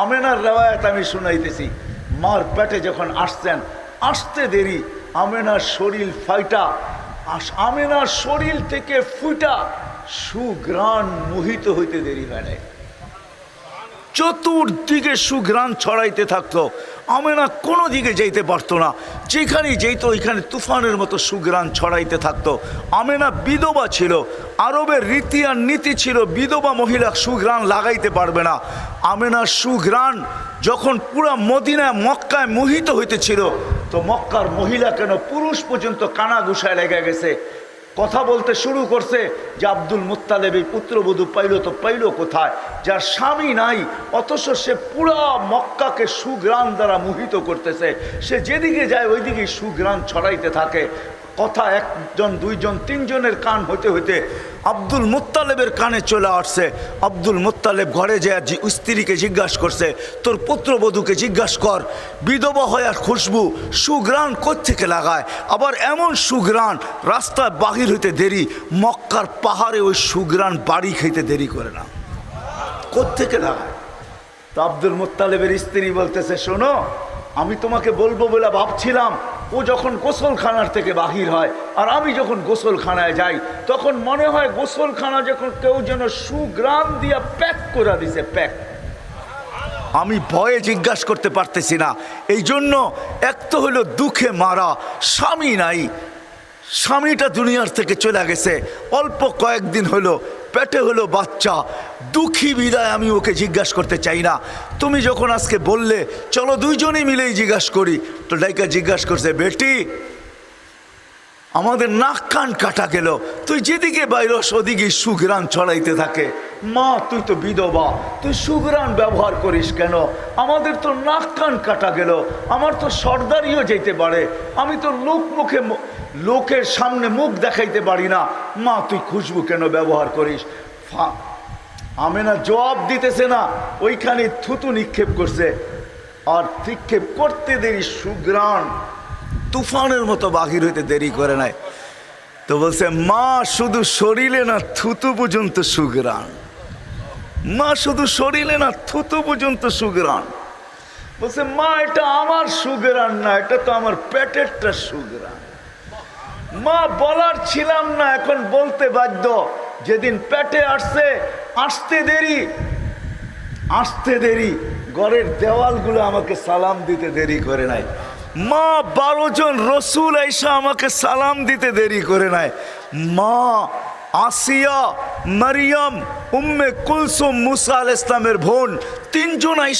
আমেনার রেওয়ায়াত আমি শুনাইতেছি, মার পেটে যখন আসতেন, আসতে দেরি আমেনার শরীর ফাইটা, আমেনার শরীর থেকে ফুটা সুঘ্রাণ মোহিত হইতে দেরি হয় নাই। চতুর্দিকে সুঘ্রাণ ছড়াইতে থাকতো। আমেনা কোনো দিকে যাইতে পারতো না, যেখানেই যেত ওইখানে তুফানের মতো সুঘ্রাণ ছড়াইতে থাকতো। আমেনা বিধবা ছিল, আরবের রীতি আর নীতি ছিল বিধবা মহিলা সুঘ্রাণ লাগাইতে পারবে না। আমেনার সুঘ্রাণ যখন পুরা মদিনায় মক্কায় মোহিত হইতেছিল, তো মক্কার মহিলা কেন পুরুষ পর্যন্ত কানা গুসায় লেগে গেছে, কথা বলতে শুরু করছে যে আব্দুল মুত্তালেব এই পুত্রবধূ পাইল তো পাইল কোথায়, যার স্বামী নাই অথচ সে পুরা মক্কাকে সুঘ্রাণ দ্বারা মোহিত করতেছে। সে যেদিকে যায় ওইদিকে সুঘ্রাণ ছড়াইতে থাকে। কথা একজন দুইজন তিনজনের কান হইতে হইতে আব্দুল মুত্তালেবের কানে চলে আসছে। আব্দুল মুত্তালেব ঘরে যায় স্ত্রীকে জিজ্ঞাসা করছে, তোর পুত্রবধূকে জিজ্ঞাসা কর বিধবা হয় আর খুশবু সুঘ্রাণ কোত্থেকে লাগায়, আবার এমন সুঘ্রাণ রাস্তায় বাহির হইতে দেরি, মক্কার পাহাড়ে ওই সুঘ্রাণ বাড়ি খাইতে দেরি করে না, কোত্থেকে লাগায়। তো আব্দুল মুত্তালেবের স্ত্রী বলতেছে, শোনো আমি তোমাকে বলবো বলে ভাবছিলাম, ও যখন গোসলখানার থেকে বাহির হয় আর আমি যখন গোসলখানায় যাই, তখন মনে হয় গোসলখানা যখন কেউ যেন সুঘ্রাণ দিয়া প্যাক করে দিছে, প্যাক। আমি ভয়ে জিজ্ঞাসা করতে পারতেছি না। এই জন্য এক তো হলো দুঃখে মারা, স্বামী নাই, স্বামীটা দুনিয়ার থেকে চলে গেছে, অল্প কয়েকদিন হলো, পেটে হলো বাচ্চা, দুঃখী বিদায় আমি ওকে জিজ্ঞাসা করতে চাই না। তুমি যখন আজকে বললে চলো দুইজনেই মিলেই জিজ্ঞাসা করি, তো ডাইকা জিজ্ঞাসা করছে, বেটি আমাদের নাক কান কাটা গেল, তুই যেদিকে বাইরস ওদিকে সুঘ্রাণ ছড়াইতে থাকে। মা তুই তো বিধবা, তুই সুঘ্রাণ ব্যবহার করিস কেন? আমাদের তো নাক কান কাটা গেল, আমার তো সর্দারিও যেতে পারে, আমি তো লোকের সামনে মুখ দেখাইতে পারি না, মা তুই খুশবু কেন ব্যবহার করিস? আমেনা জবাব দিতেছে না, ওইখানে থুতু নিক্ষেপ করছে, আর নিক্ষেপ করতে দেরি সুঘ্রাণ তুফানের মতো বাহির হইতে দেরি করে নাই। তো বলছে, মা শুধু শরীরে না থুতু পর্যন্ত সুঘ্রাণ, মা শুধু শরীরে না থুতু পর্যন্ত সুঘ্রাণ। বলছে, মা এটা আমার সুঘ্রাণ না, এটা তো আমার পেটেরটা সুঘ্রাণ। মা বলার ছিলাম না, এখন বলতে বাধ্য। যেদিন পেটে আসছে, আসতে দেরি ঘরের দেওয়ালগুলো আমাকে সালাম দিতে দেরি করে নাই। মা 12 জন রসুল আইসা আমাকে সালাম দিতে দেরি করে নাই। মা আসিয়া, মারিয়াম, উম্মে কুলসুম, মুসা আলাইহিস সালামের বোন, 3 জন আইসা